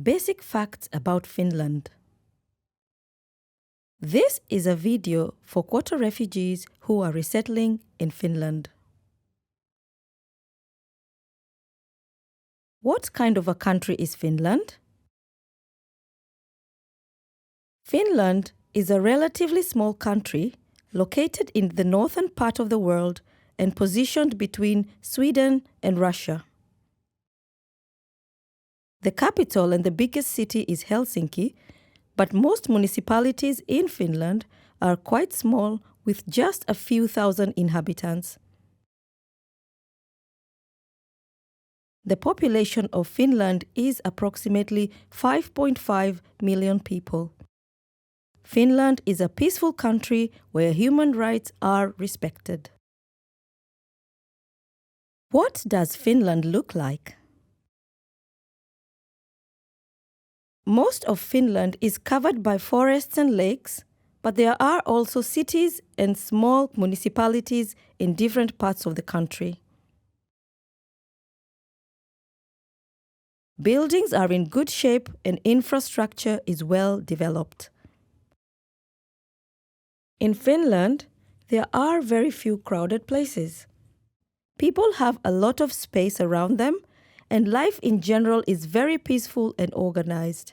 Basic facts about Finland. This is a video for quota refugees who are resettling in Finland. What kind of a country is Finland? Finland is a relatively small country located in the northern part of the world and positioned between Sweden and Russia. The capital and the biggest city is Helsinki, but most municipalities in Finland are quite small with just a few thousand inhabitants. The population of Finland is approximately 5.5 million people. Finland is a peaceful country where human rights are respected. What does Finland look like? Most of Finland is covered by forests and lakes, but there are also cities and small municipalities in different parts of the country. Buildings are in good shape and infrastructure is well developed. In Finland, there are very few crowded places. People have a lot of space around them, and life in general is very peaceful and organized.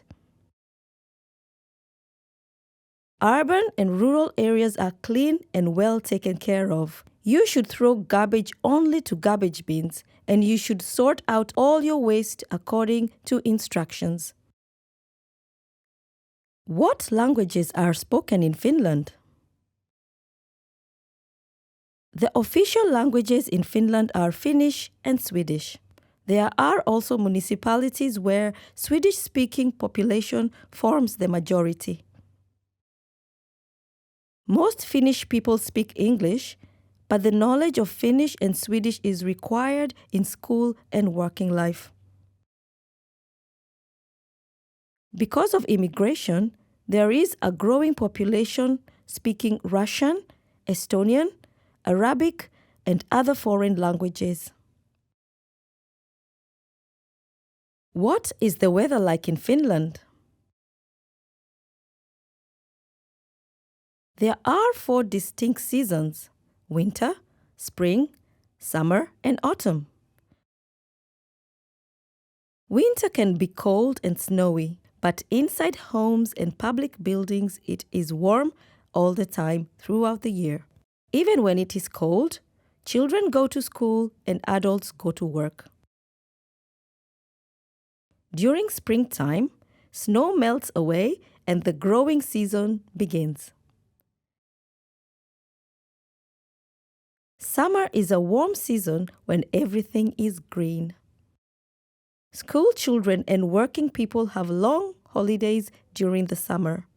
Urban and rural areas are clean and well taken care of. You should throw garbage only to garbage bins, and you should sort out all your waste according to instructions. What languages are spoken in Finland? The official languages in Finland are Finnish and Swedish. There are also municipalities where Swedish-speaking population forms the majority. Most Finnish people speak English, but the knowledge of Finnish and Swedish is required in school and working life. Because of immigration, there is a growing population speaking Russian, Estonian, Arabic, and other foreign languages. What is the weather like in Finland? There are 4 distinct seasons: winter, spring, summer, and autumn. Winter can be cold and snowy, but inside homes and public buildings it is warm all the time throughout the year. Even when it is cold, children go to school and adults go to work. During springtime, snow melts away and the growing season begins. Summer is a warm season when everything is green. School children and working people have long holidays during the summer.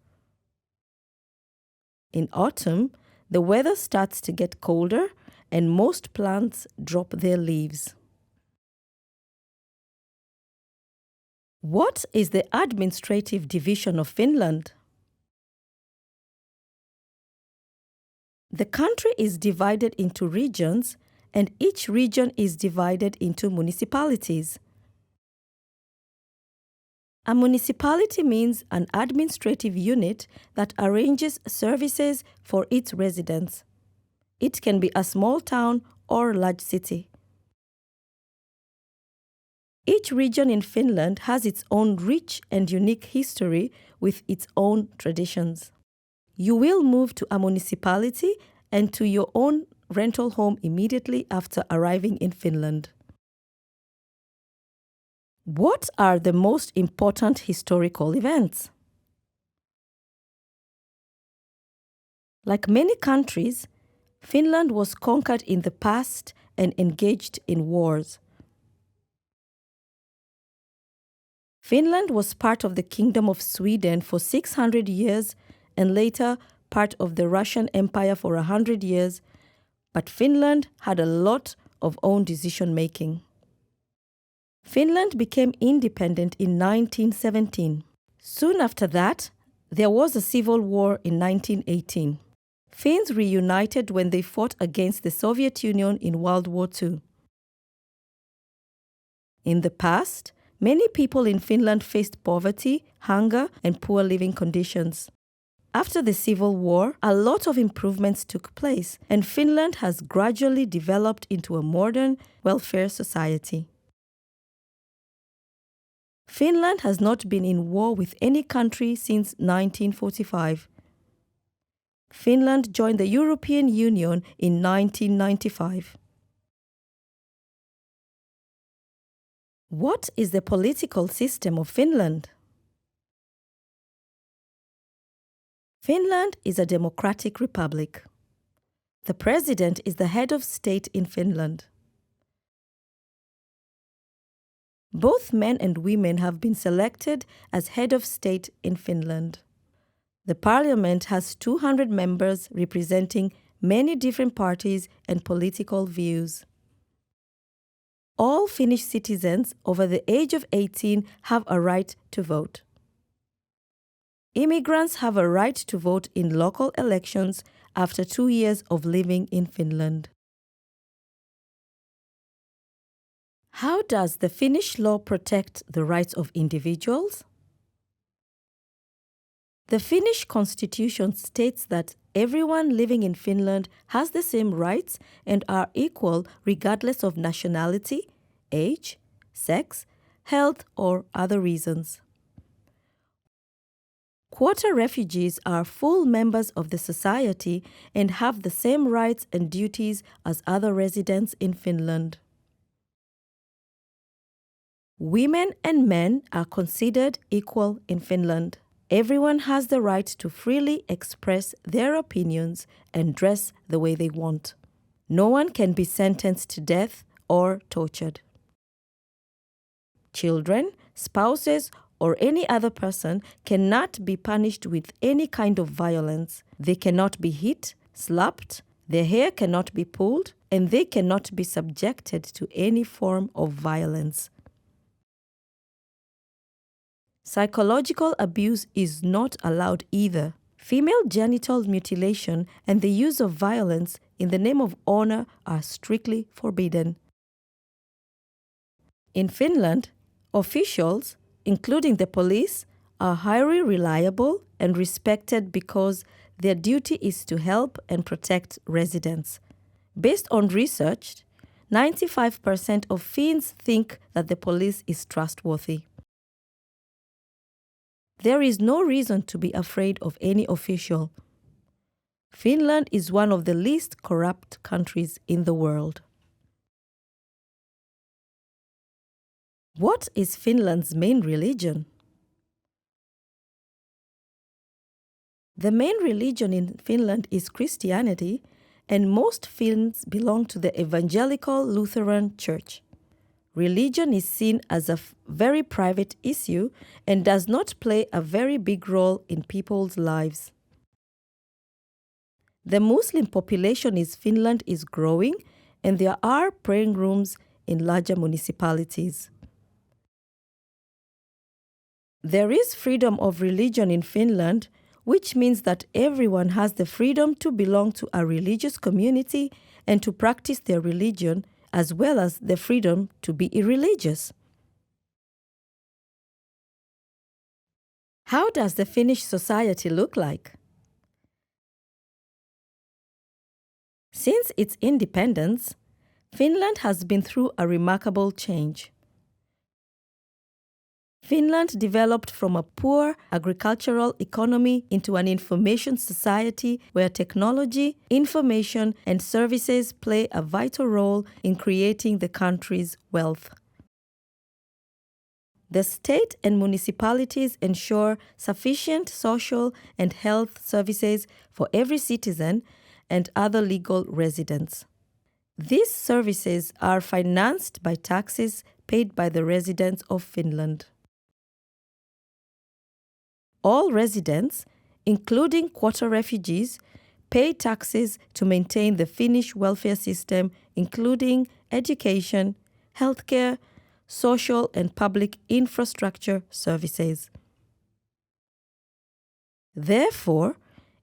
In autumn, the weather starts to get colder and most plants drop their leaves. What is the administrative division of Finland? The country is divided into regions, and each region is divided into municipalities. A municipality means an administrative unit that arranges services for its residents. It can be a small town or a large city. Each region in Finland has its own rich and unique history with its own traditions. You will move to a municipality and to your own rental home immediately after arriving in Finland. What are the most important historical events? Like many countries, Finland was conquered in the past and engaged in wars. Finland was part of the Kingdom of Sweden for 600 years and later part of the Russian Empire for 100 years, but Finland had a lot of own decision-making. Finland became independent in 1917. Soon after that, there was a civil war in 1918. Finns reunited when they fought against the Soviet Union in World War II. In the past, Many people in Finland faced poverty, hunger, and poor living conditions. After the Civil War, a lot of improvements took place, and Finland has gradually developed into a modern welfare society. Finland has not been in war with any country since 1945. Finland joined the European Union in 1995. What is the political system of Finland? Finland is a democratic republic. The president is the head of state in Finland. Both men and women have been selected as head of state in Finland. The parliament has 200 members representing many different parties and political views. All Finnish citizens over the age of 18 have a right to vote. Immigrants have a right to vote in local elections after 2 years of living in Finland. How does the Finnish law protect the rights of individuals? The Finnish constitution states that everyone living in Finland has the same rights and are equal regardless of nationality, age, sex, health, or other reasons. Quota refugees are full members of the society and have the same rights and duties as other residents in Finland. Women and men are considered equal in Finland. Everyone has the right to freely express their opinions and dress the way they want. No one can be sentenced to death or tortured. Children, spouses, or any other person cannot be punished with any kind of violence. They cannot be hit, slapped, their hair cannot be pulled, and they cannot be subjected to any form of violence. Psychological abuse is not allowed either. Female genital mutilation and the use of violence in the name of honor are strictly forbidden. In Finland, officials, including the police, are highly reliable and respected because their duty is to help and protect residents. Based on research, 95% of Finns think that the police is trustworthy. There is no reason to be afraid of any official. Finland is one of the least corrupt countries in the world. What is Finland's main religion? The main religion in Finland is Christianity, and most Finns belong to the Evangelical Lutheran Church. Religion is seen as a very private issue and does not play a very big role in people's lives. The Muslim population in Finland is growing, and there are praying rooms in larger municipalities. There is freedom of religion in Finland, which means that everyone has the freedom to belong to a religious community and to practice their religion, as well as the freedom to be irreligious. How does the Finnish society look like? Since its independence, Finland has been through a remarkable change. Finland developed from a poor agricultural economy into an information society where technology, information, and services play a vital role in creating the country's wealth. The state and municipalities ensure sufficient social and health services for every citizen and other legal residents. These services are financed by taxes paid by the residents of Finland. All residents, including quota refugees, pay taxes to maintain the Finnish welfare system, including education, healthcare, social and public infrastructure services. Therefore,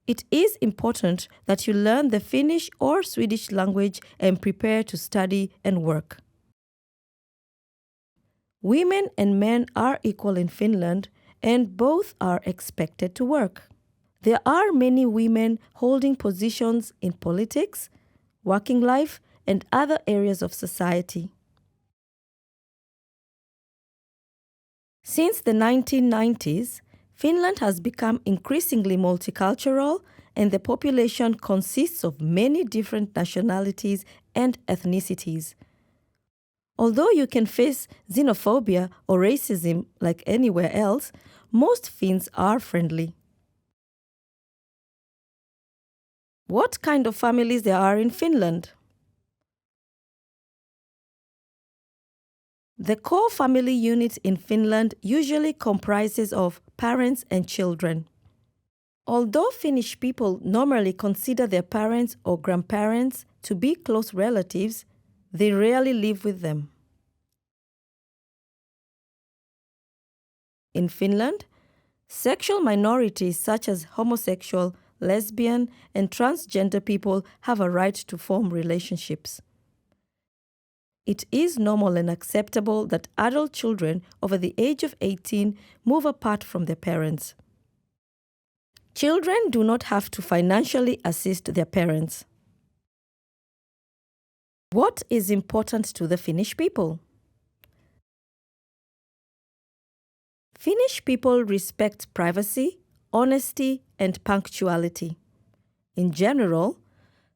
it is important that you learn the Finnish or Swedish language and prepare to study and work. Women and men are equal in Finland, and both are expected to work. There are many women holding positions in politics, working life, and other areas of society. Since the 1990s, Finland has become increasingly multicultural, and the population consists of many different nationalities and ethnicities. Although you can face xenophobia or racism like anywhere else, most Finns are friendly. What kind of families there are in Finland? The core family unit in Finland usually comprises of parents and children. Although Finnish people normally consider their parents or grandparents to be close relatives, they rarely live with them. In Finland, sexual minorities such as homosexual, lesbian, and transgender people have a right to form relationships. It is normal and acceptable that adult children over the age of 18 move apart from their parents. Children do not have to financially assist their parents. What is important to the Finnish people? Finnish people respect privacy, honesty, and punctuality. In general,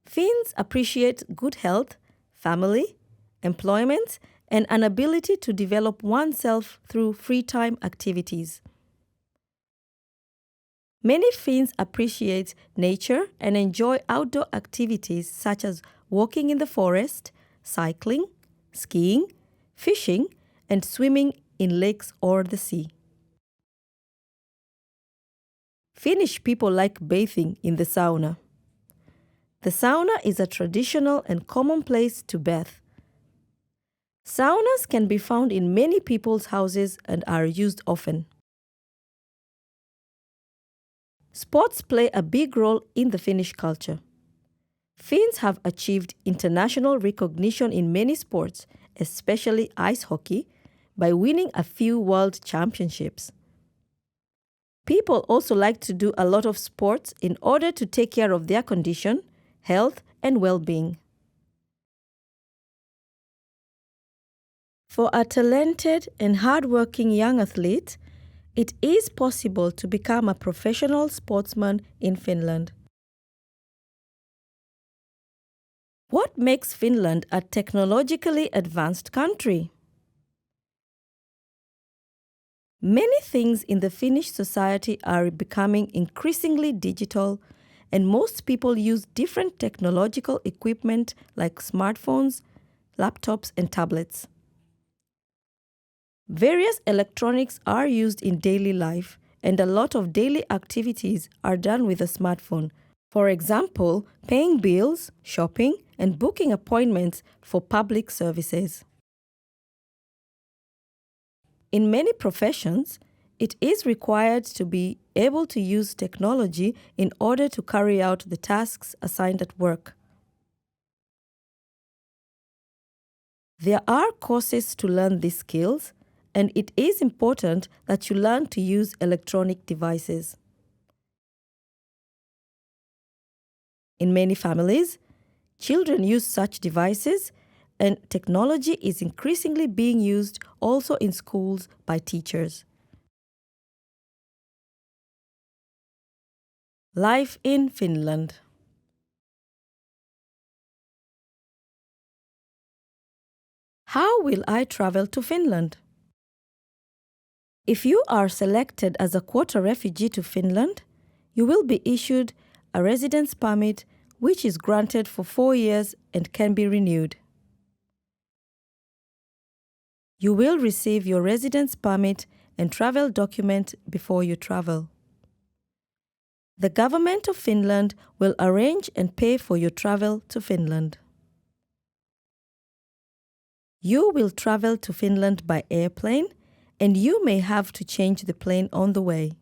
Finns appreciate good health, family, employment, and an ability to develop oneself through free time activities. Many Finns appreciate nature and enjoy outdoor activities such as walking in the forest, cycling, skiing, fishing, and swimming in lakes or the sea. Finnish people like bathing in the sauna. The sauna is a traditional and common place to bathe. Saunas can be found in many people's houses and are used often. Sports play a big role in the Finnish culture. Finns have achieved international recognition in many sports, especially ice hockey, by winning a few world championships. People also like to do a lot of sports in order to take care of their condition, health, and well-being. For a talented and hardworking young athlete, it is possible to become a professional sportsman in Finland. What makes Finland a technologically advanced country? Many things in the Finnish society are becoming increasingly digital, and most people use different technological equipment like smartphones, laptops, and tablets. Various electronics are used in daily life, and a lot of daily activities are done with a smartphone. For example, paying bills, shopping, and booking appointments for public services. In many professions, it is required to be able to use technology in order to carry out the tasks assigned at work. There are courses to learn these skills, and it is important that you learn to use electronic devices. In many families, children use such devices, and technology is increasingly being used also in schools by teachers. Life in Finland. How will I travel to Finland? If you are selected as a quota refugee to Finland, you will be issued a residence permit which is granted for 4 years and can be renewed. You will receive your residence permit and travel document before you travel. The government of Finland will arrange and pay for your travel to Finland. You will travel to Finland by airplane, and you may have to change the plane on the way.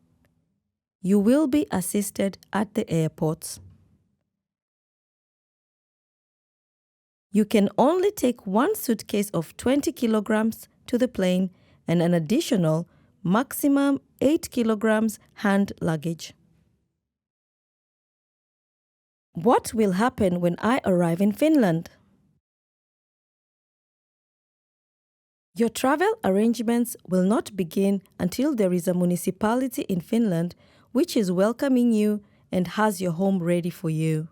You will be assisted at the airports. You can only take one suitcase of 20 kilograms to the plane, and an additional maximum 8 kilograms hand luggage. What will happen when I arrive in Finland? Your travel arrangements will not begin until there is a municipality in Finland which is welcoming you and has your home ready for you.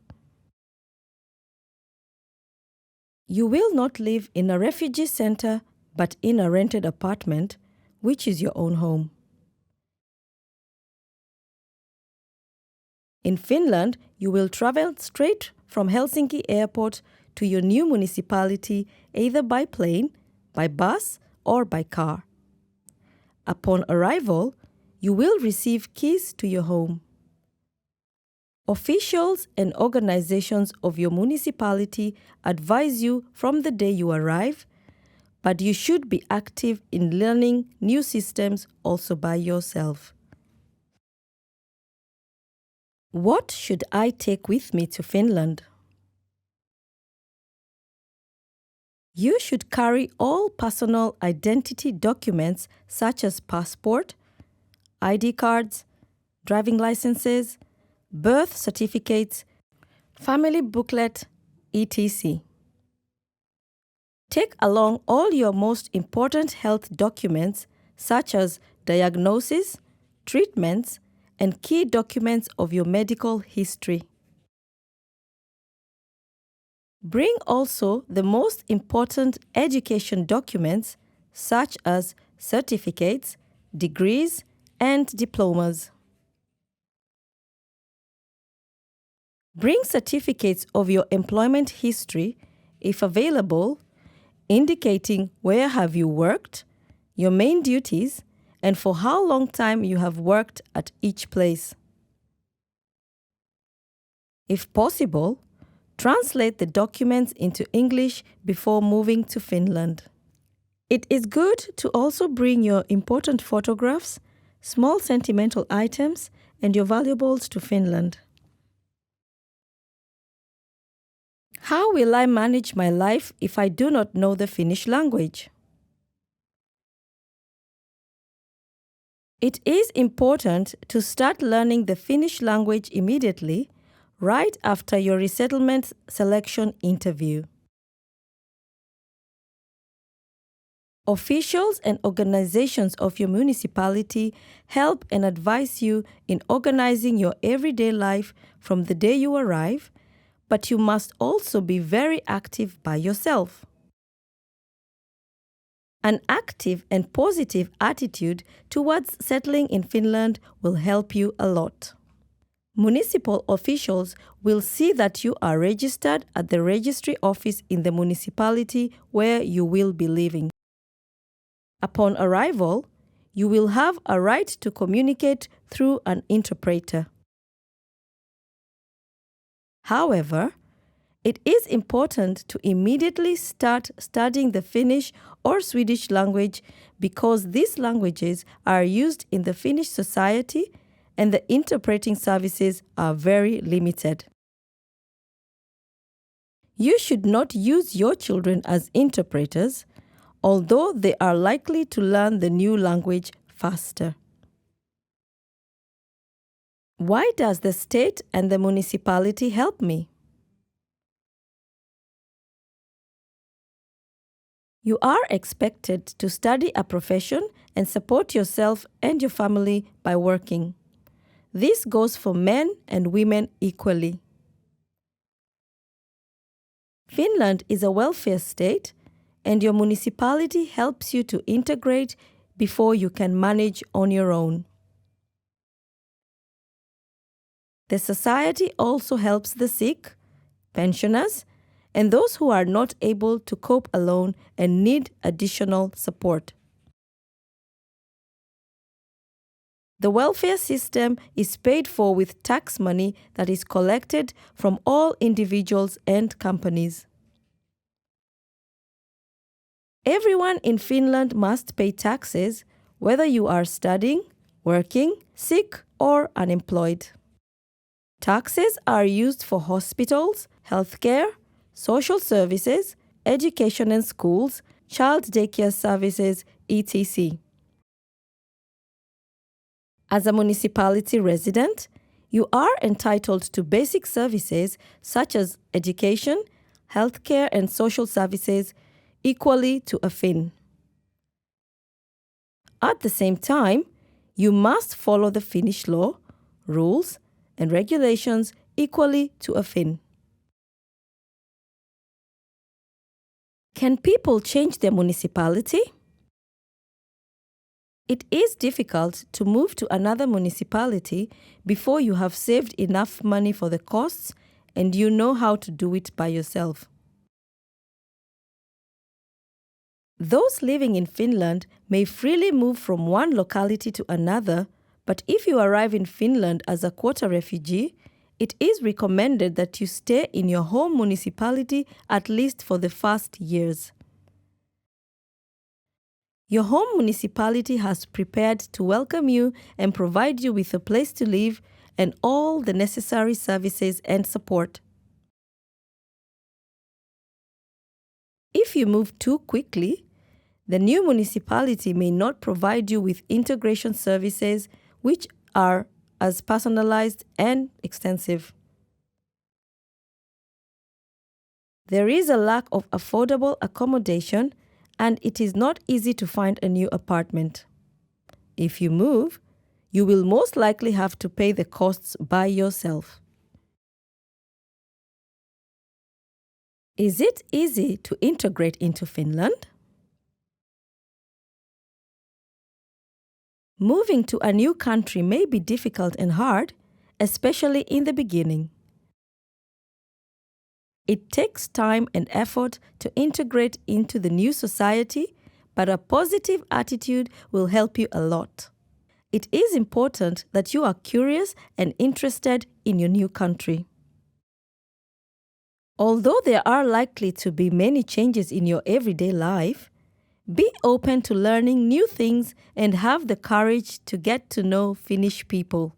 You will not live in a refugee center but in a rented apartment, which is your own home. In Finland, you will travel straight from Helsinki Airport to your new municipality either by plane, by bus, or by car. Upon arrival, you will receive keys to your home. Officials and organizations of your municipality advise you from the day you arrive, but you should be active in learning new systems also by yourself. What should I take with me to Finland? You should carry all personal identity documents such as passport, ID cards, driving licenses, birth certificates, family booklet, etc. Take along all your most important health documents such as diagnosis, treatments, and key documents of your medical history. Bring also the most important education documents such as certificates, degrees, and diplomas. Bring certificates of your employment history, if available, indicating where have you worked, your main duties, and for how long time you have worked at each place. If possible, translate the documents into English before moving to Finland. It is good to also bring your important photographs, small sentimental items, and your valuables to Finland. How will I manage my life if I do not know the Finnish language? It is important to start learning the Finnish language immediately, right after your resettlement selection interview. Officials and organizations of your municipality help and advise you in organizing your everyday life from the day you arrive, but you must also be very active by yourself. An active and positive attitude towards settling in Finland will help you a lot. Municipal officials will see that you are registered at the registry office in the municipality where you will be living. Upon arrival, you will have a right to communicate through an interpreter. However, it is important to immediately start studying the Finnish or Swedish language because these languages are used in the Finnish society and the interpreting services are very limited. You should not use your children as interpreters, although they are likely to learn the new language faster. Why does the state and the municipality help me? You are expected to study a profession and support yourself and your family by working. This goes for men and women equally. Finland is a welfare state, and your municipality helps you to integrate before you can manage on your own. The society also helps the sick, pensioners, and those who are not able to cope alone and need additional support. The welfare system is paid for with tax money that is collected from all individuals and companies. Everyone in Finland must pay taxes, whether you are studying, working, sick, or unemployed. Taxes are used for hospitals, healthcare, social services, education and schools, child daycare services, etc. As a municipality resident, you are entitled to basic services such as education, healthcare, and social services equally to a Finn. At the same time, you must follow the Finnish law, rules, and regulations equally to a Finn. Can people change their municipality? It is difficult to move to another municipality before you have saved enough money for the costs and you know how to do it by yourself. Those living in Finland may freely move from one locality to another, but if you arrive in Finland as a quota refugee, it is recommended that you stay in your home municipality at least for the first years. Your home municipality has prepared to welcome you and provide you with a place to live and all the necessary services and support. If you move too quickly, the new municipality may not provide you with integration services which are as personalized and extensive. There is a lack of affordable accommodation and it is not easy to find a new apartment. If you move, you will most likely have to pay the costs by yourself. Is it easy to integrate into Finland? Moving to a new country may be difficult and hard, especially in the beginning. It takes time and effort to integrate into the new society, but a positive attitude will help you a lot. It is important that you are curious and interested in your new country. Although there are likely to be many changes in your everyday life, be open to learning new things and have the courage to get to know Finnish people.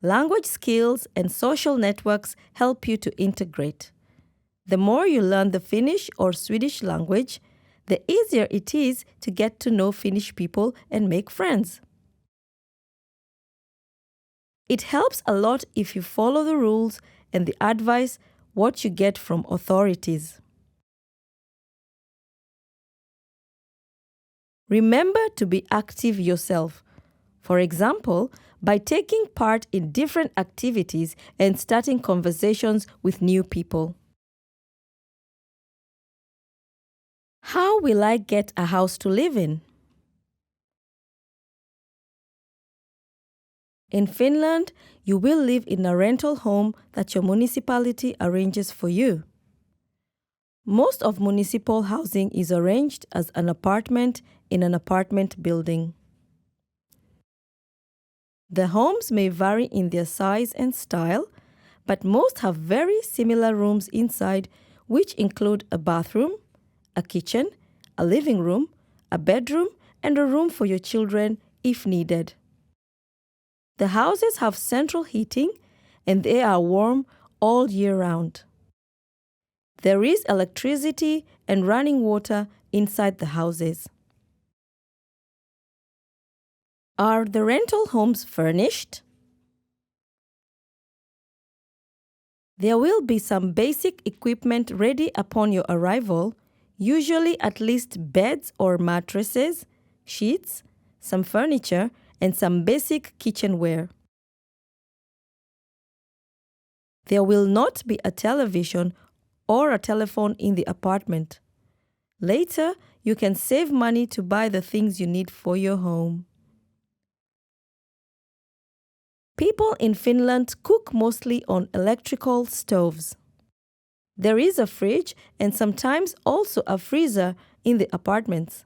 Language skills and social networks help you to integrate. The more you learn the Finnish or Swedish language, the easier it is to get to know Finnish people and make friends. It helps a lot if you follow the rules and the advice what you get from authorities. Remember to be active yourself. For example, by taking part in different activities and starting conversations with new people. How will I get a house to live in? In Finland, you will live in a rental home that your municipality arranges for you. Most of municipal housing is arranged as an apartment in an apartment building. The homes may vary in their size and style, but most have very similar rooms inside, which include a bathroom, a kitchen, a living room, a bedroom, and a room for your children if needed. The houses have central heating and they are warm all year round. There is electricity and running water inside the houses. Are the rental homes furnished? There will be some basic equipment ready upon your arrival, usually at least beds or mattresses, sheets, some furniture, and some basic kitchenware. There will not be a television or a telephone in the apartment. Later, you can save money to buy the things you need for your home. People in Finland cook mostly on electrical stoves. There is a fridge and sometimes also a freezer in the apartments.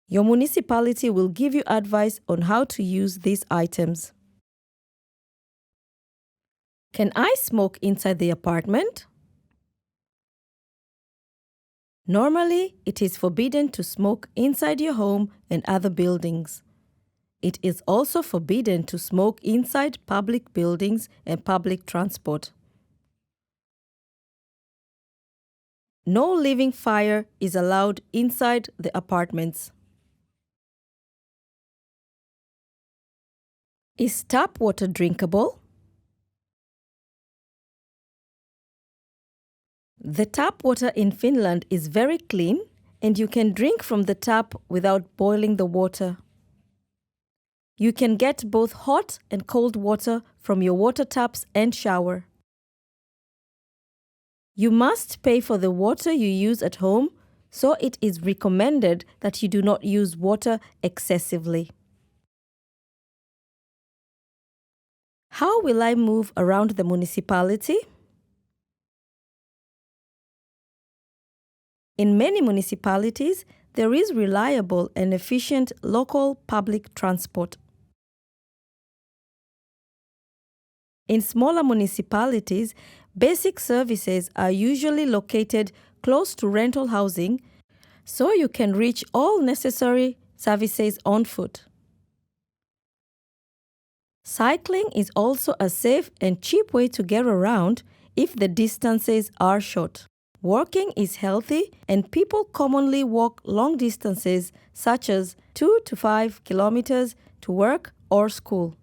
Your municipality will give you advice on how to use these items. Can I smoke inside the apartment? Normally, it is forbidden to smoke inside your home and other buildings. It is also forbidden to smoke inside public buildings and public transport. No living fire is allowed inside the apartments. Is tap water drinkable? The tap water in Finland is very clean, and you can drink from the tap without boiling the water. You can get both hot and cold water from your water taps and shower. You must pay for the water you use at home, so it is recommended that you do not use water excessively. How will I move around the municipality? In many municipalities, there is reliable and efficient local public transport. In smaller municipalities, basic services are usually located close to rental housing, so you can reach all necessary services on foot. Cycling is also a safe and cheap way to get around if the distances are short. Walking is healthy, and people commonly walk long distances such as 2 to 5 kilometers to work or school.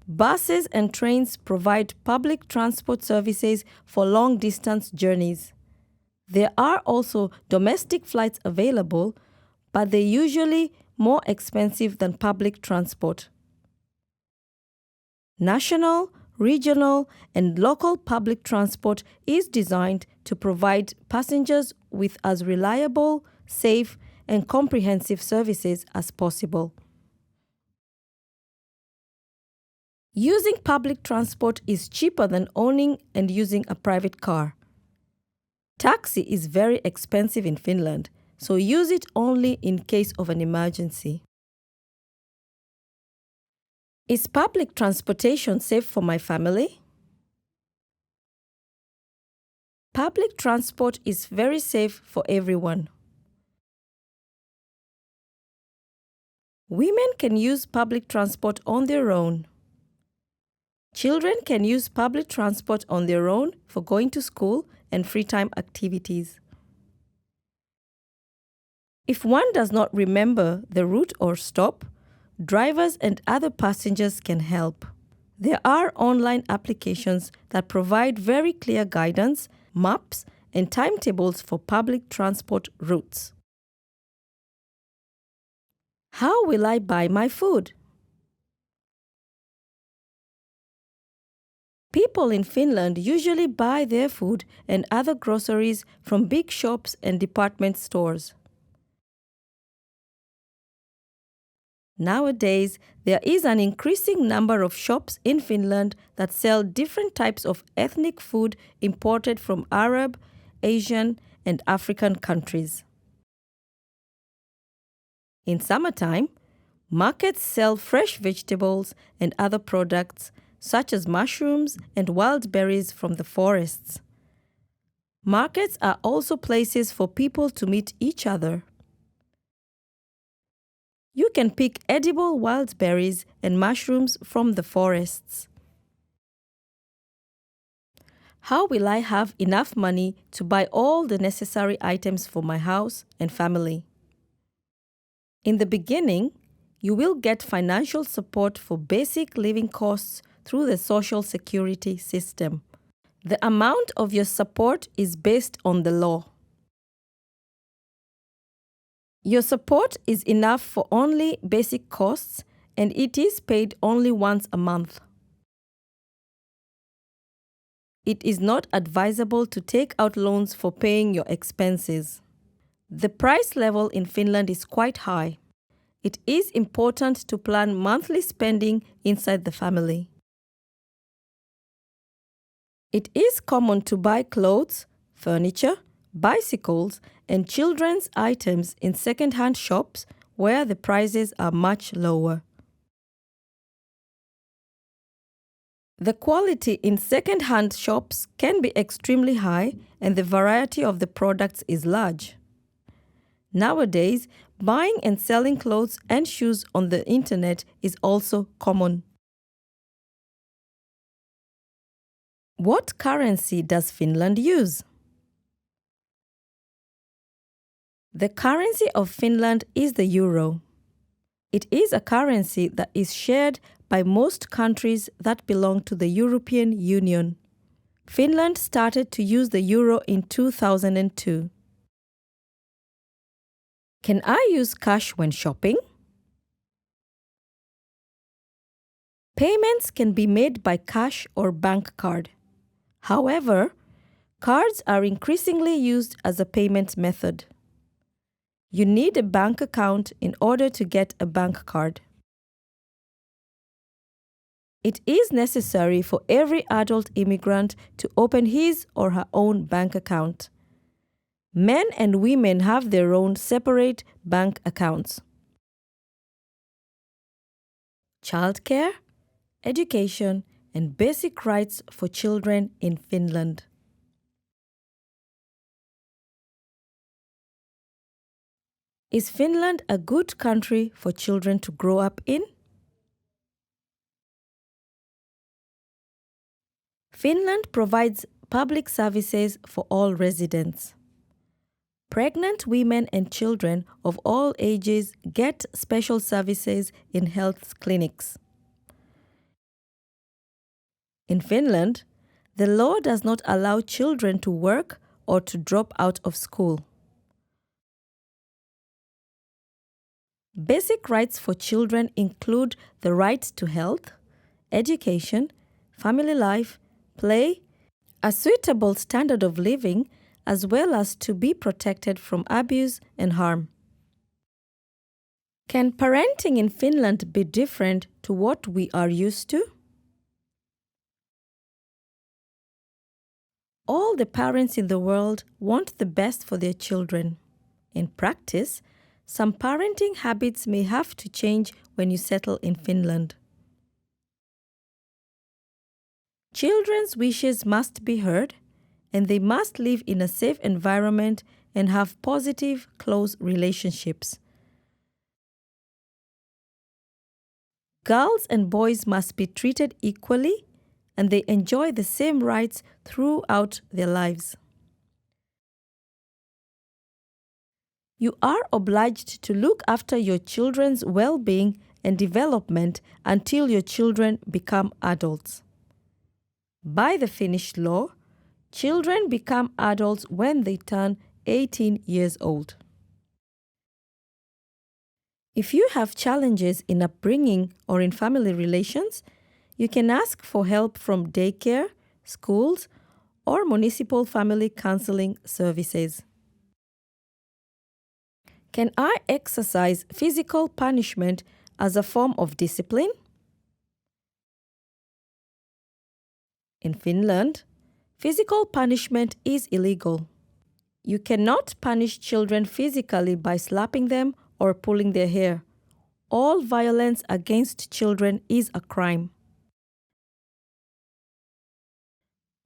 Buses and trains provide public transport services for long-distance journeys. There are also domestic flights available, but they're usually more expensive than public transport. National, regional, and local public transport is designed to provide passengers with as reliable, safe, and comprehensive services as possible. Using public transport is cheaper than owning and using a private car. Taxi is very expensive in Finland, so use it only in case of an emergency. Is public transportation safe for my family? Public transport is very safe for everyone. Women can use public transport on their own. Children can use public transport on their own for going to school and free time activities. If one does not remember the route or stop, drivers and other passengers can help. There are online applications that provide very clear guidance, maps, and timetables for public transport routes. How will I buy my food? People in Finland usually buy their food and other groceries from big shops and department stores. Nowadays, there is an increasing number of shops in Finland that sell different types of ethnic food imported from Arab, Asian, and African countries. In summertime, markets sell fresh vegetables and other products such as mushrooms and wild berries from the forests. Markets are also places for people to meet each other. You can pick edible wild berries and mushrooms from the forests. How will I have enough money to buy all the necessary items for my house and family? In the beginning, you will get financial support for basic living costs through the Social Security system. The amount of your support is based on the law. Your support is enough for only basic costs, and it is paid only once a month. It is not advisable to take out loans for paying your expenses. The price level in Finland is quite high. It is important to plan monthly spending inside the family. It is common to buy clothes, furniture, bicycles, and children's items in second-hand shops where the prices are much lower. The quality in second-hand shops can be extremely high, and the variety of the products is large. Nowadays, buying and selling clothes and shoes on the internet is also common. What currency does Finland use? The currency of Finland is the euro. It is a currency that is shared by most countries that belong to the European Union. Finland started to use the euro in 2002. Can I use cash when shopping? Payments can be made by cash or bank card. However, cards are increasingly used as a payment method. You need a bank account in order to get a bank card. It is necessary for every adult immigrant to open his or her own bank account. Men and women have their own separate bank accounts. Childcare, education, and basic rights for children in Finland. Is Finland a good country for children to grow up in? Finland provides public services for all residents. Pregnant women and children of all ages get special services in health clinics. In Finland, the law does not allow children to work or to drop out of school. Basic rights for children include the right to health, education, family life, play, a suitable standard of living, as well as to be protected from abuse and harm. Can parenting in Finland be different to what we are used to? All the parents in the world want the best for their children. In practice, some parenting habits may have to change when you settle in Finland. Children's wishes must be heard, and they must live in a safe environment and have positive, close relationships. Girls and boys must be treated equally, and they enjoy the same rights throughout their lives. You are obliged to look after your children's well-being and development until your children become adults. By the Finnish law, children become adults when they turn 18 years old. If you have challenges in upbringing or in family relations, you can ask for help from daycare, schools, or municipal family counseling services. Can I exercise physical punishment as a form of discipline? In Finland, physical punishment is illegal. You cannot punish children physically by slapping them or pulling their hair. All violence against children is a crime.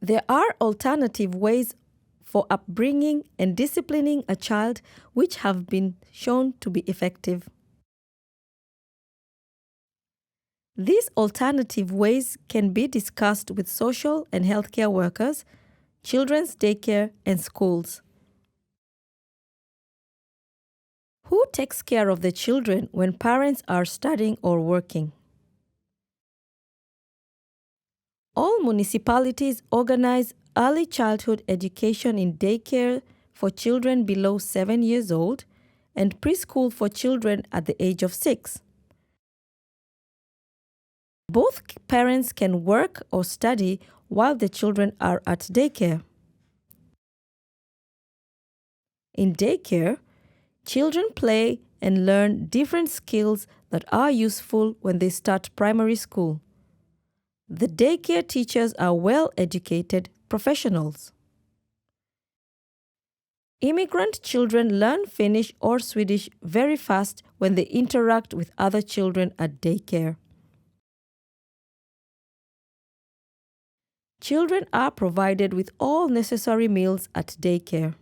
There are alternative ways for upbringing and disciplining a child which have been shown to be effective. These alternative ways can be discussed with social and healthcare workers, children's daycare, and schools. Who takes care of the children when parents are studying or working? All municipalities organize early childhood education in daycare for children below 7 years old and preschool for children at the age of 6. Both parents can work or study while the children are at daycare. In daycare, children play and learn different skills that are useful when they start primary school. The daycare teachers are well-educated professionals. Immigrant children learn Finnish or Swedish very fast when they interact with other children at daycare. Children are provided with all necessary meals at daycare.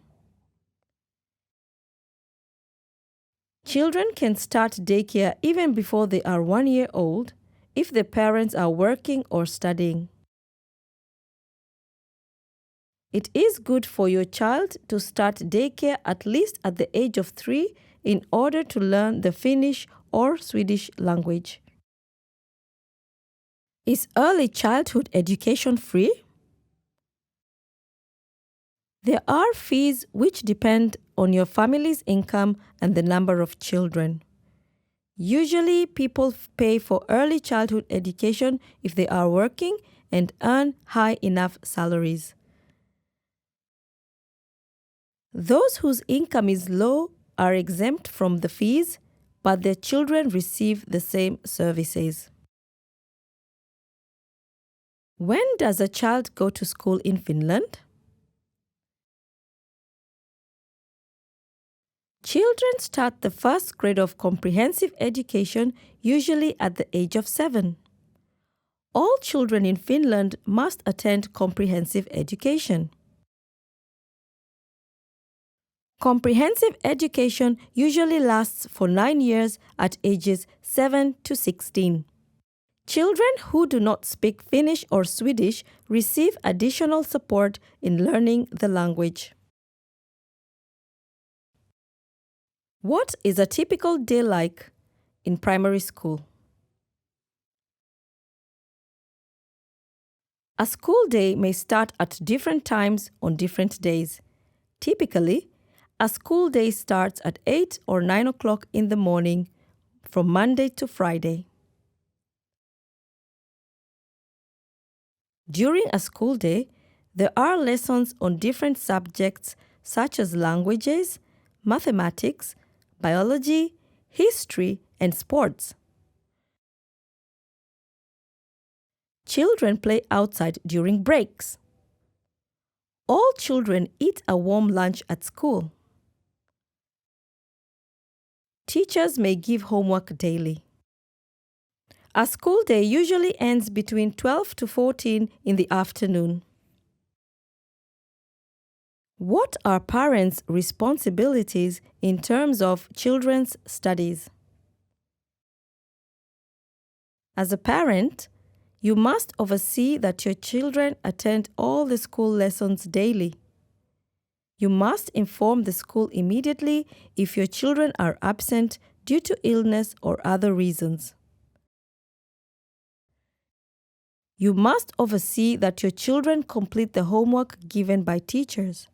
Children can start daycare even before they are 1 year old if the parents are working or studying. It is good for your child to start daycare at least at the age of 3 in order to learn the Finnish or Swedish language. Is early childhood education free? There are fees which depend on your family's income and the number of children. Usually, people pay for early childhood education if they are working and earn high enough salaries. Those whose income is low are exempt from the fees, but their children receive the same services. When does a child go to school in Finland? Children start the first grade of comprehensive education usually at the age of 7. All children in Finland must attend comprehensive education. Comprehensive education usually lasts for 9 years at ages 7 to 16. Children who do not speak Finnish or Swedish receive additional support in learning the language. What is a typical day like in primary school? A school day may start at different times on different days. Typically, a school day starts at 8 or 9 o'clock in the morning from Monday to Friday. During a school day, there are lessons on different subjects such as languages, mathematics, biology, history, and sports. Children play outside during breaks. All children eat a warm lunch at school. Teachers may give homework daily. A school day usually ends between 12 to 14 in the afternoon. What are parents' responsibilities in terms of children's studies? As a parent, you must oversee that your children attend all the school lessons daily. You must inform the school immediately if your children are absent due to illness or other reasons. You must oversee that your children complete the homework given by teachers.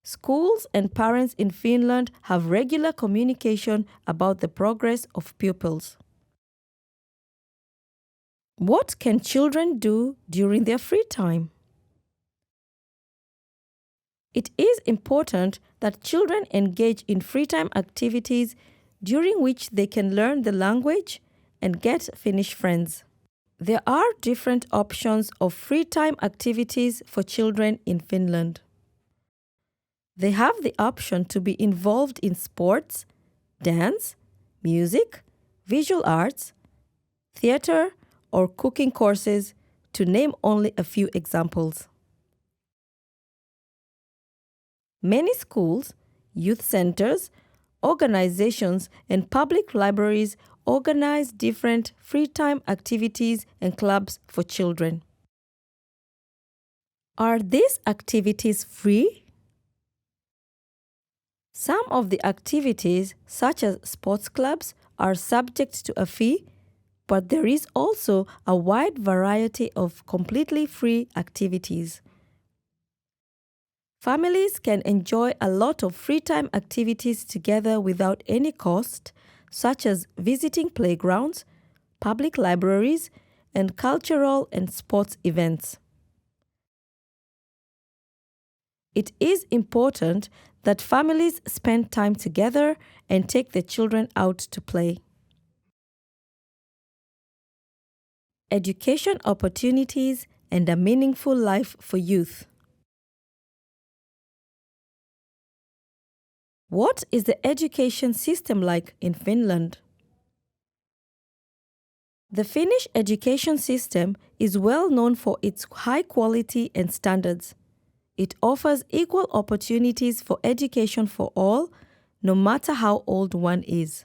Schools and parents in Finland have regular communication about the progress of pupils. What can children do during their free time? It is important that children engage in free time activities during which they can learn the language and get Finnish friends. There are different options of free time activities for children in Finland. They have the option to be involved in sports, dance, music, visual arts, theater, or cooking courses, to name only a few examples. Many schools, youth centers, organizations, and public libraries organize different free time activities and clubs for children. Are these activities free? Some of the activities, such as sports clubs, are subject to a fee, but there is also a wide variety of completely free activities. Families can enjoy a lot of free time activities together without any cost, such as visiting playgrounds, public libraries, and cultural and sports events. It is important that families spend time together and take their children out to play. Education opportunities and a meaningful life for youth. What is the education system like in Finland? The Finnish education system is well known for its high quality and standards. It offers equal opportunities for education for all, no matter how old one is.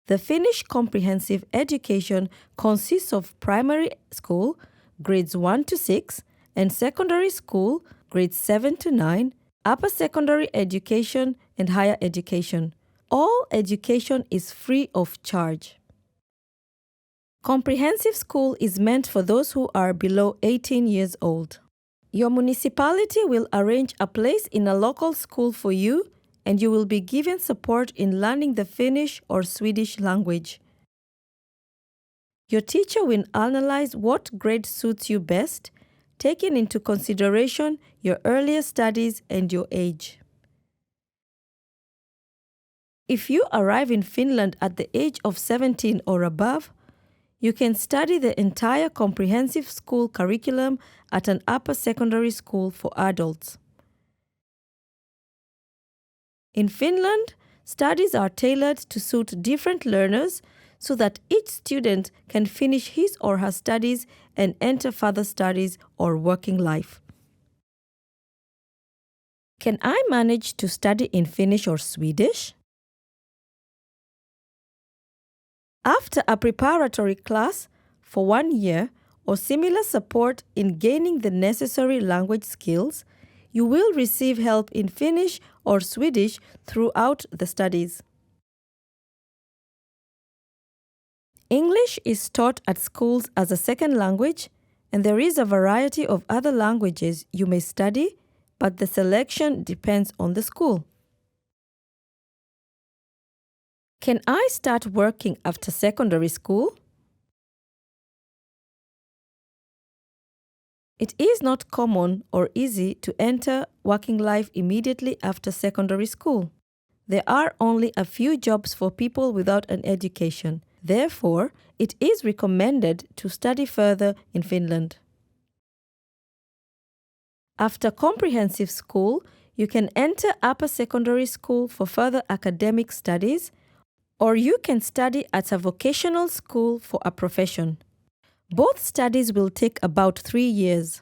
The Finnish comprehensive education consists of primary school, grades 1 to 6, and secondary school, grades 7 to 9, upper secondary education, and higher education. All education is free of charge. Comprehensive school is meant for those who are below 18 years old. Your municipality will arrange a place in a local school for you, and you will be given support in learning the Finnish or Swedish language. Your teacher will analyze what grade suits you best, taking into consideration your earlier studies and your age. If you arrive in Finland at the age of 17 or above, you can study the entire comprehensive school curriculum at an upper secondary school for adults. In Finland, studies are tailored to suit different learners so that each student can finish his or her studies and enter further studies or working life. Can I manage to study in Finnish or Swedish? After a preparatory class for 1 year or similar support in gaining the necessary language skills, you will receive help in Finnish or Swedish throughout the studies. English is taught at schools as a second language, and there is a variety of other languages you may study, but the selection depends on the school. Can I start working after secondary school? It is not common or easy to enter working life immediately after secondary school. There are only a few jobs for people without an education. Therefore, it is recommended to study further in Finland. After comprehensive school, you can enter upper secondary school for further academic studies, or you can study at a vocational school for a profession. Both studies will take about 3 years.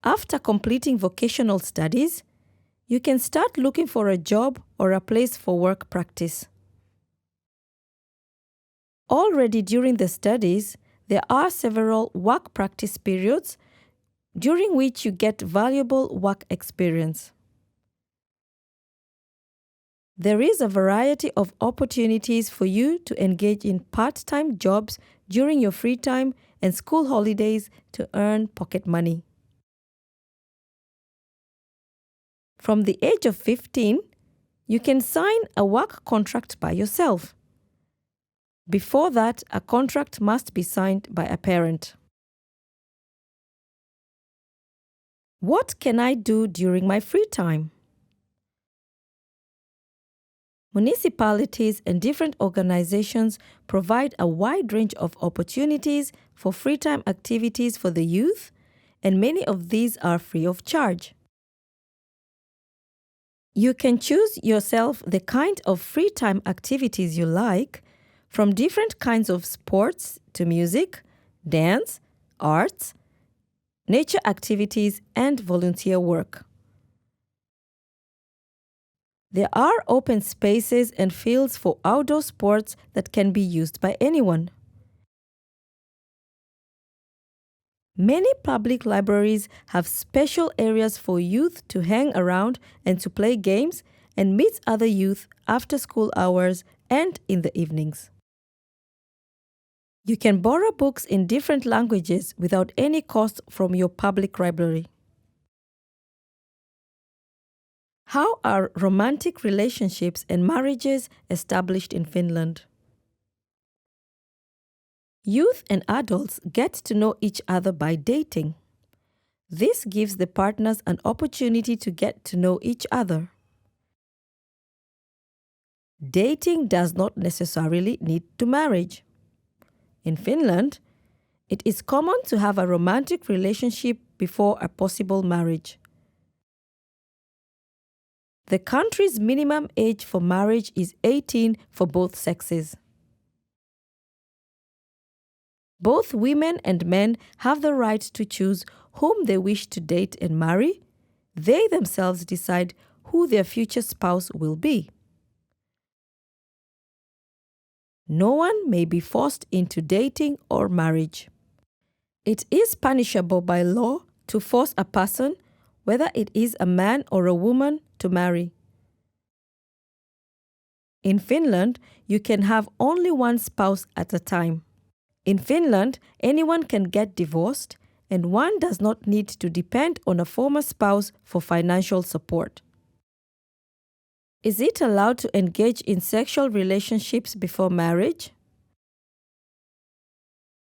After completing vocational studies, you can start looking for a job or a place for work practice. Already during the studies, there are several work practice periods during which you get valuable work experience. There is a variety of opportunities for you to engage in part-time jobs during your free time and school holidays to earn pocket money. From the age of 15, you can sign a work contract by yourself. Before that, a contract must be signed by a parent. What can I do during my free time? Municipalities and different organizations provide a wide range of opportunities for free time activities for the youth, and many of these are free of charge. You can choose yourself the kind of free time activities you like, from different kinds of sports to music, dance, arts, nature activities, and volunteer work. There are open spaces and fields for outdoor sports that can be used by anyone. Many public libraries have special areas for youth to hang around and to play games and meet other youth after school hours and in the evenings. You can borrow books in different languages without any cost from your public library. How are romantic relationships and marriages established in Finland? Youth and adults get to know each other by dating. This gives the partners an opportunity to get to know each other. Dating does not necessarily lead to marriage. In Finland, it is common to have a romantic relationship before a possible marriage. The country's minimum age for marriage is 18 for both sexes. Both women and men have the right to choose whom they wish to date and marry. They themselves decide who their future spouse will be. No one may be forced into dating or marriage. It is punishable by law to force a person, whether it is a man or a woman, to marry. In Finland, you can have only one spouse at a time. In Finland, anyone can get divorced, and one does not need to depend on a former spouse for financial support. Is it allowed to engage in sexual relationships before marriage?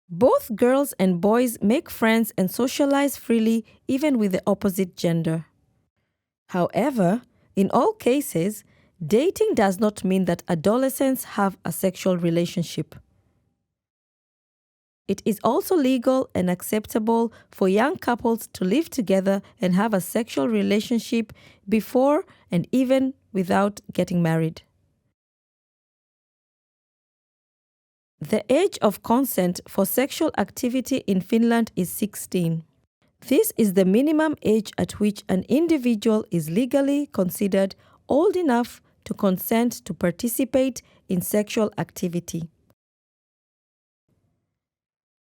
Both girls and boys make friends and socialize freely even with the opposite gender. However, in all cases, dating does not mean that adolescents have a sexual relationship. It is also legal and acceptable for young couples to live together and have a sexual relationship before and even without getting married. The age of consent for sexual activity in Finland is 16. This is the minimum age at which an individual is legally considered old enough to consent to participate in sexual activity.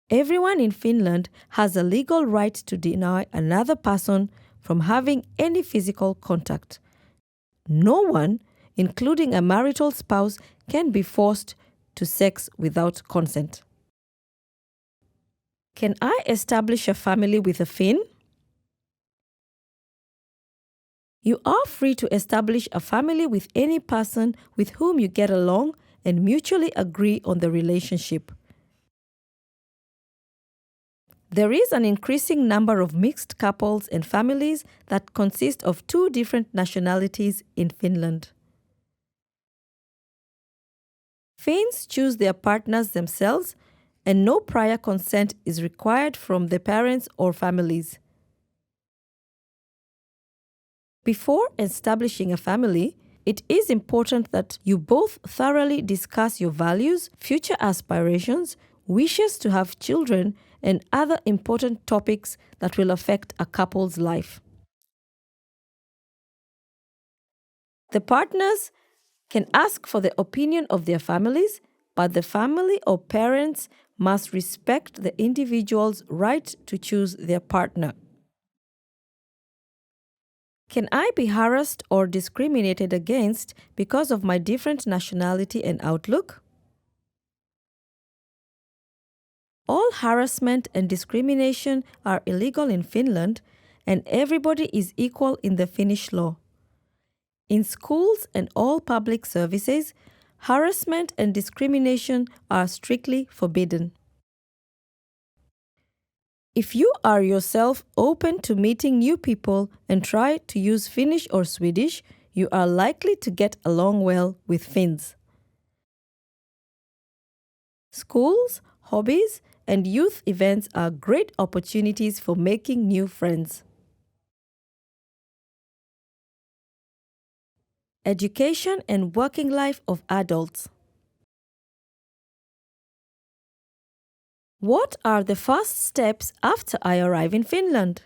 Everyone in Finland has a legal right to deny another person from having any physical contact. No one, including a marital spouse, can be forced to sex without consent. Can I establish a family with a Finn? You are free to establish a family with any person with whom you get along and mutually agree on the relationship. There is an increasing number of mixed couples and families that consist of two different nationalities in Finland. Finns choose their partners themselves, and no prior consent is required from the parents or families. Before establishing a family, it is important that you both thoroughly discuss your values, future aspirations, wishes to have children, and other important topics that will affect a couple's life. The partners can ask for the opinion of their families, but the family or parents must respect the individual's right to choose their partner. Can I be harassed or discriminated against because of my different nationality and outlook? All harassment and discrimination are illegal in Finland, and everybody is equal in the Finnish law. In schools and all public services, harassment and discrimination are strictly forbidden. If you are yourself open to meeting new people and try to use Finnish or Swedish, you are likely to get along well with Finns. Schools, hobbies, and youth events are great opportunities for making new friends. Education and working life of adults. What are the first steps after I arrive in Finland?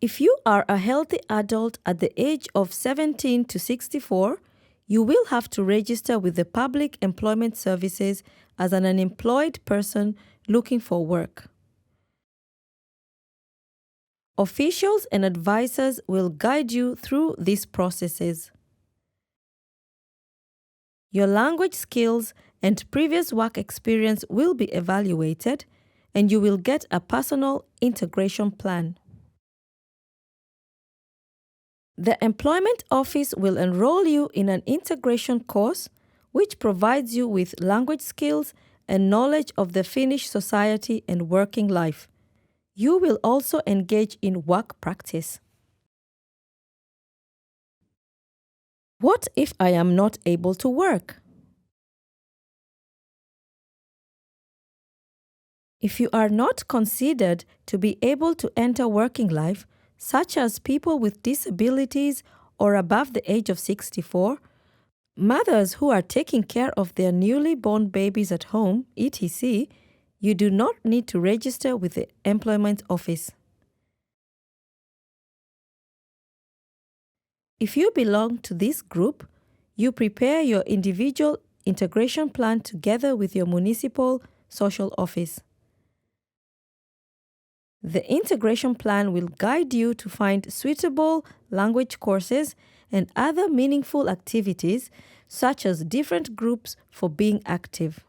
If you are a healthy adult at the age of 17 to 64, you will have to register with the Public Employment Services as an unemployed person looking for work. Officials and advisors will guide you through these processes. Your language skills and previous work experience will be evaluated, and you will get a personal integration plan. The Employment Office will enroll you in an integration course which provides you with language skills and knowledge of the Finnish society and working life. You will also engage in work practice. What if I am not able to work? If you are not considered to be able to enter working life, such as people with disabilities or above the age of 64, mothers who are taking care of their newly born babies at home, etc., you do not need to register with the Employment Office. If you belong to this group, you prepare your individual integration plan together with your municipal social office. The integration plan will guide you to find suitable language courses and other meaningful activities, such as different groups for being active.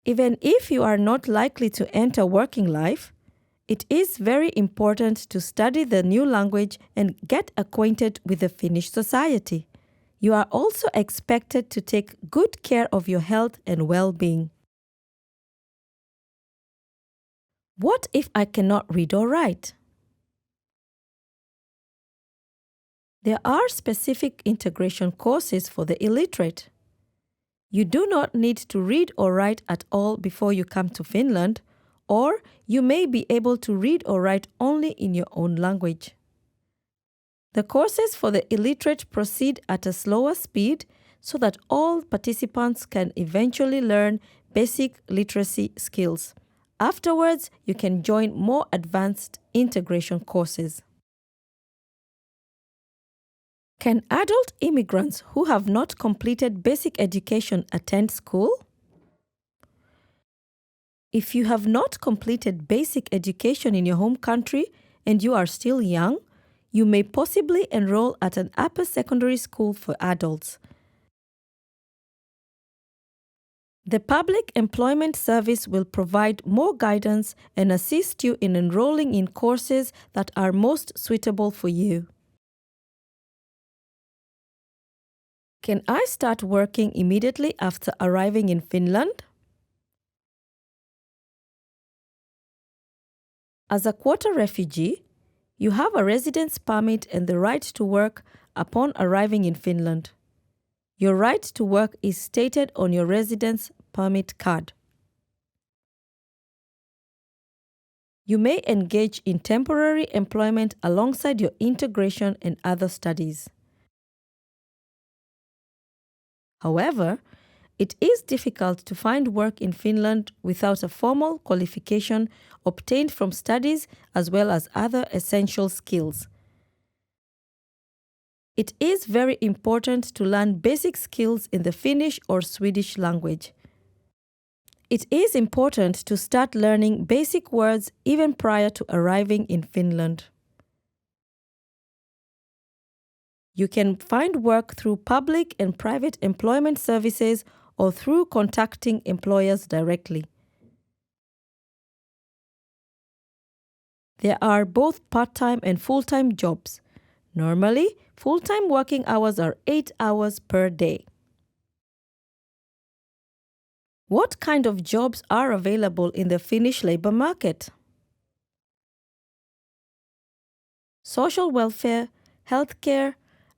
Even if you are not likely to enter working life, it is very important to study the new language and get acquainted with the Finnish society. You are also expected to take good care of your health and well-being. What if I cannot read or write? There are specific integration courses for the illiterate. You do not need to read or write at all before you come to Finland, or you may be able to read or write only in your own language. The courses for the illiterate proceed at a slower speed so that all participants can eventually learn basic literacy skills. Afterwards, you can join more advanced integration courses. Can adult immigrants who have not completed basic education attend school? If you have not completed basic education in your home country and you are still young, you may possibly enroll at an upper secondary school for adults. The Public Employment Service will provide more guidance and assist you in enrolling in courses that are most suitable for you. Can I start working immediately after arriving in Finland? As a quota refugee, you have a residence permit and the right to work upon arriving in Finland. Your right to work is stated on your residence permit card. You may engage in temporary employment alongside your integration and other studies. However, it is difficult to find work in Finland without a formal qualification obtained from studies as well as other essential skills. It is very important to learn basic skills in the Finnish or Swedish language. It is important to start learning basic words even prior to arriving in Finland. You can find work through public and private employment services or through contacting employers directly. There are both part-time and full-time jobs. Normally, full-time working hours are 8 hours per day. What kind of jobs are available in the Finnish labor market? Social welfare, healthcare,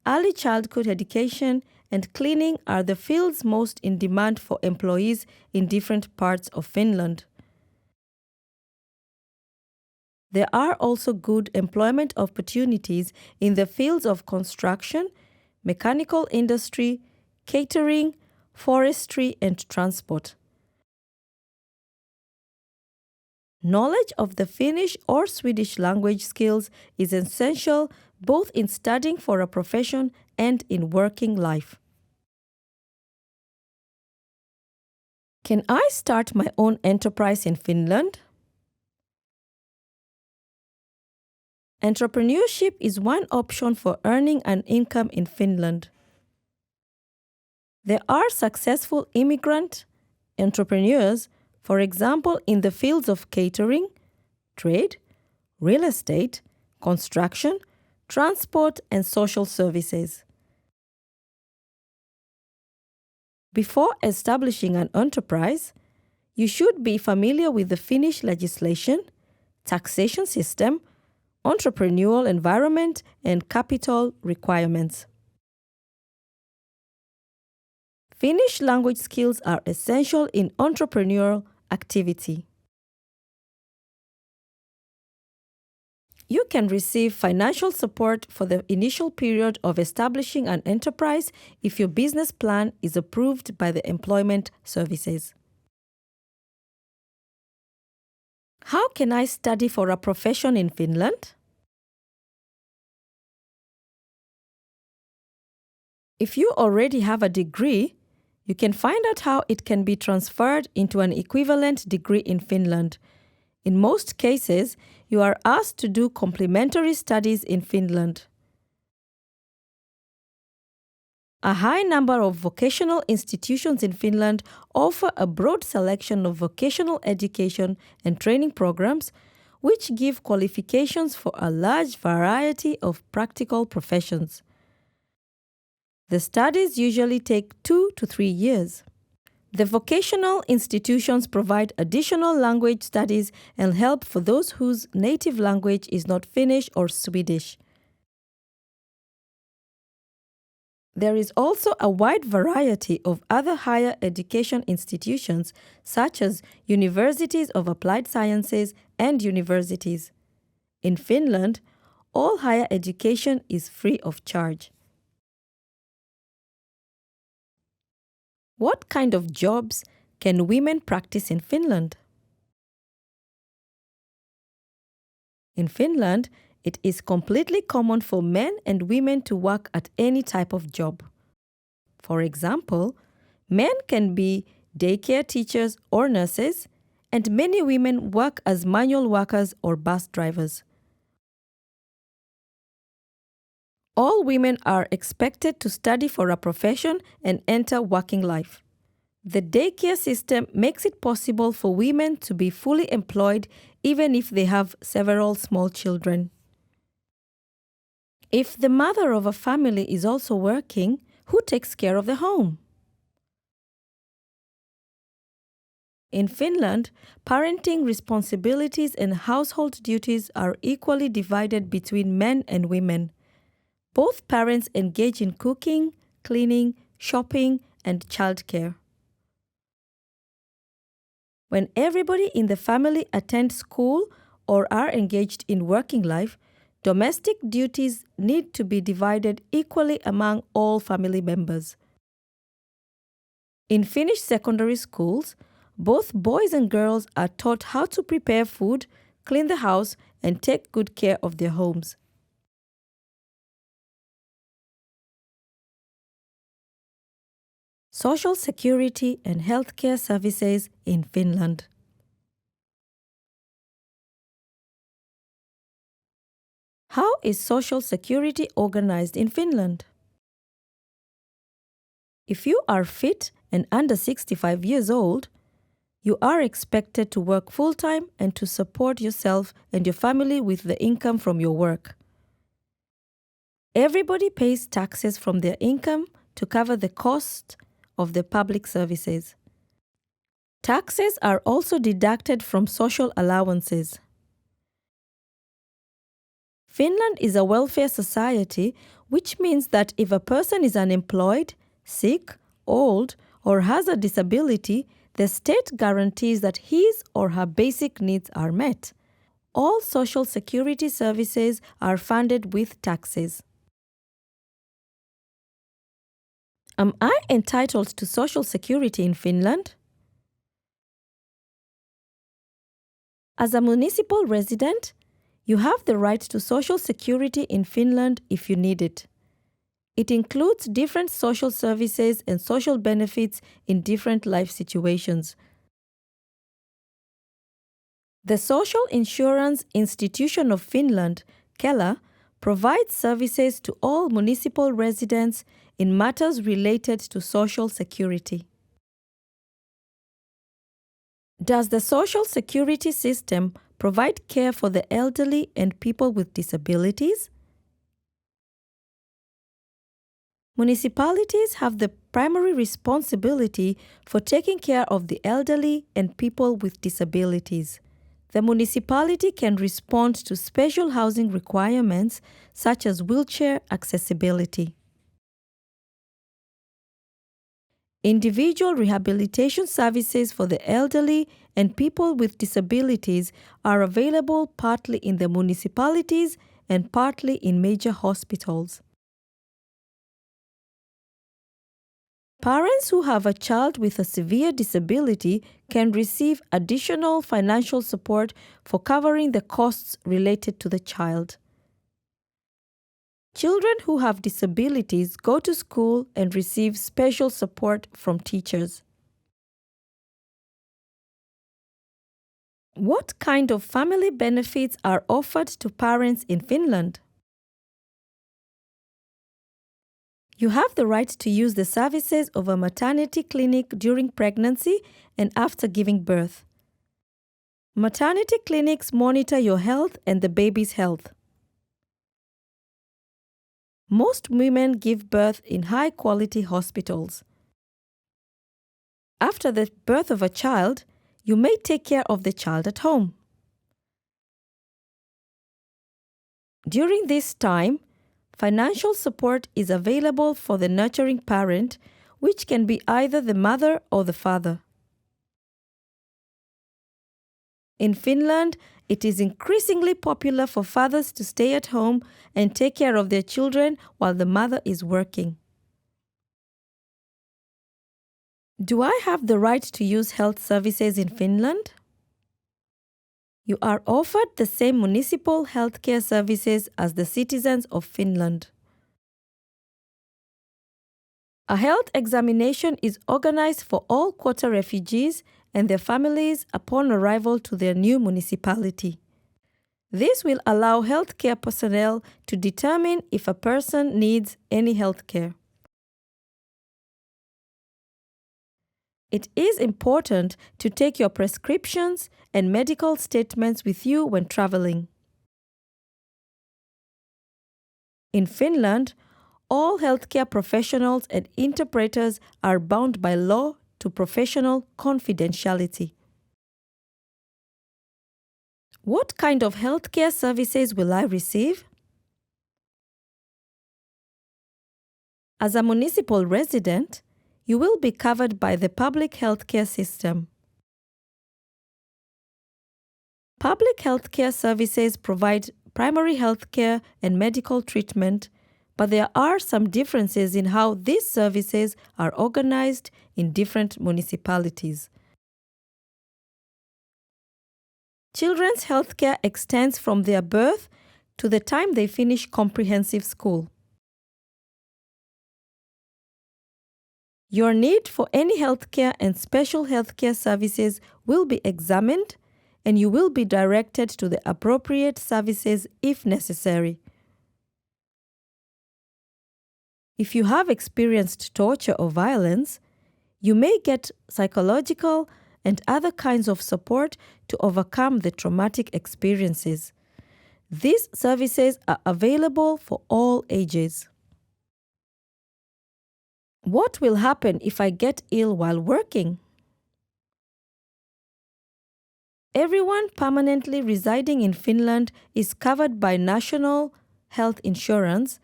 early childhood education, and cleaning are the fields most in demand for employees in different parts of Finland. There are also good employment opportunities in the fields of construction, mechanical industry, catering, forestry, and transport. Knowledge of the Finnish or Swedish language skills is essential both in studying for a profession and in working life. Can I start my own enterprise in Finland? Entrepreneurship is one option for earning an income in Finland. There are successful immigrant entrepreneurs, for example, in the fields of catering, trade, real estate, construction, transport, and social services. Before establishing an enterprise, you should be familiar with the Finnish legislation, taxation system, entrepreneurial environment, and capital requirements. Finnish language skills are essential in entrepreneurial activity. You can receive financial support for the initial period of establishing an enterprise if your business plan is approved by the employment services. How can I study for a profession in Finland? If you already have a degree, you can find out how it can be transferred into an equivalent degree in Finland. In most cases, you are asked to do complementary studies in Finland. A high number of vocational institutions in Finland offer a broad selection of vocational education and training programs, which give qualifications for a large variety of practical professions. The studies usually take 2 to 3 years. The vocational institutions provide additional language studies and help for those whose native language is not Finnish or Swedish. There is also a wide variety of other higher education institutions, such as universities of applied sciences and universities. In Finland, all higher education is free of charge. What kind of jobs can women practice in Finland? In Finland, it is completely common for men and women to work at any type of job. For example, men can be daycare teachers or nurses, and many women work as manual workers or bus drivers. All women are expected to study for a profession and enter working life. The daycare system makes it possible for women to be fully employed even if they have several small children. If the mother of a family is also working, who takes care of the home? In Finland, parenting responsibilities and household duties are equally divided between men and women. Both parents engage in cooking, cleaning, shopping, and childcare. When everybody in the family attends school or are engaged in working life, domestic duties need to be divided equally among all family members. In Finnish secondary schools, both boys and girls are taught how to prepare food, clean the house, and take good care of their homes. Social security and healthcare services in Finland. How is social security organized in Finland? If you are fit and under 65 years old, you are expected to work full-time and to support yourself and your family with the income from your work. Everybody pays taxes from their income to cover the cost of the public services. Taxes are also deducted from social allowances. Finland is a welfare society, which means that if a person is unemployed, sick, old, or has a disability, the state guarantees that his or her basic needs are met. All social security services are funded with taxes. Am I entitled to social security in Finland? As a municipal resident, you have the right to social security in Finland if you need it. It includes different social services and social benefits in different life situations. The Social Insurance Institution of Finland, Kela, provides services to all municipal residents in matters related to social security. Does the social security system provide care for the elderly and people with disabilities? Municipalities have the primary responsibility for taking care of the elderly and people with disabilities. The municipality can respond to special housing requirements such as wheelchair accessibility. Individual rehabilitation services for the elderly and people with disabilities are available partly in the municipalities and partly in major hospitals. Parents who have a child with a severe disability can receive additional financial support for covering the costs related to the child. Children who have disabilities go to school and receive special support from teachers. What kind of family benefits are offered to parents in Finland? You have the right to use the services of a maternity clinic during pregnancy and after giving birth. Maternity clinics monitor your health and the baby's health. Most women give birth in high-quality hospitals. After the birth of a child, you may take care of the child at home. During this time, financial support is available for the nurturing parent, which can be either the mother or the father. In Finland, it is increasingly popular for fathers to stay at home and take care of their children while the mother is working. Do I have the right to use health services in Finland? You are offered the same municipal healthcare services as the citizens of Finland. A health examination is organized for all quota refugees and their families upon arrival to their new municipality. This will allow healthcare personnel to determine if a person needs any healthcare. It is important to take your prescriptions and medical statements with you when traveling. In Finland, all healthcare professionals and interpreters are bound by law to professional confidentiality. What kind of healthcare services will I receive? As a municipal resident, you will be covered by the public healthcare system. Public healthcare services provide primary healthcare and medical treatment, but there are some differences in how these services are organized in different municipalities. Children's healthcare extends from their birth to the time they finish comprehensive school. Your need for any healthcare and special healthcare services will be examined, and you will be directed to the appropriate services if necessary. If you have experienced torture or violence, you may get psychological and other kinds of support to overcome the traumatic experiences. These services are available for all ages. What will happen if I get ill while working? Everyone permanently residing in Finland is covered by national health insurance,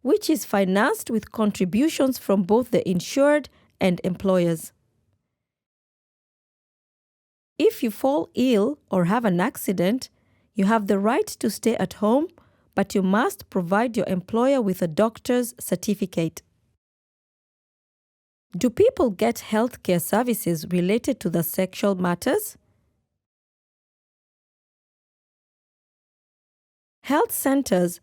which is financed with contributions from both the insured and employers. If you fall ill or have an accident, you have the right to stay at home, but you must provide your employer with a doctor's certificate. Do people get healthcare services related to the sexual matters? Health centers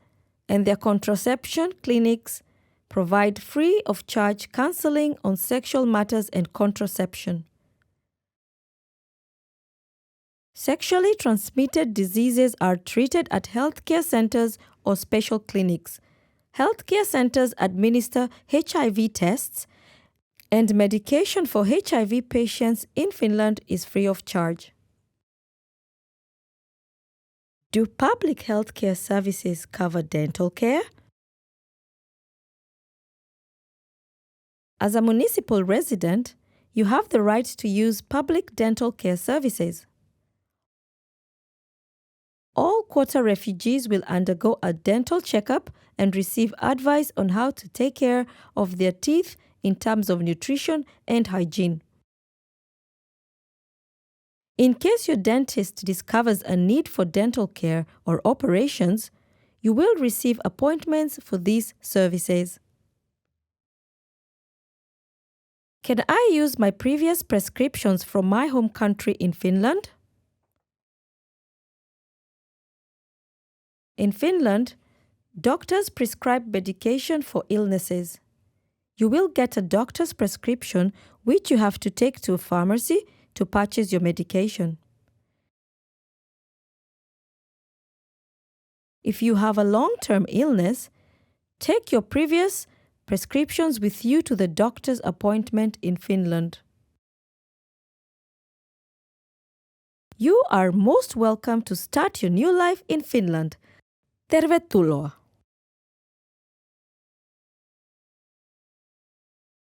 and their contraception clinics provide free of charge counseling on sexual matters and contraception. Sexually transmitted diseases are treated at healthcare centers or special clinics. Healthcare centers administer HIV tests, and medication for HIV patients in Finland is free of charge. Do public healthcare services cover dental care? As a municipal resident, you have the right to use public dental care services. All quota refugees will undergo a dental checkup and receive advice on how to take care of their teeth in terms of nutrition and hygiene. In case your dentist discovers a need for dental care or operations, you will receive appointments for these services. Can I use my previous prescriptions from my home country in Finland? In Finland, doctors prescribe medication for illnesses. You will get a doctor's prescription which you have to take to a pharmacy to purchase your medication. If you have a long-term illness, take your previous prescriptions with you to the doctor's appointment in Finland. You are most welcome to start your new life in Finland. Tervetuloa!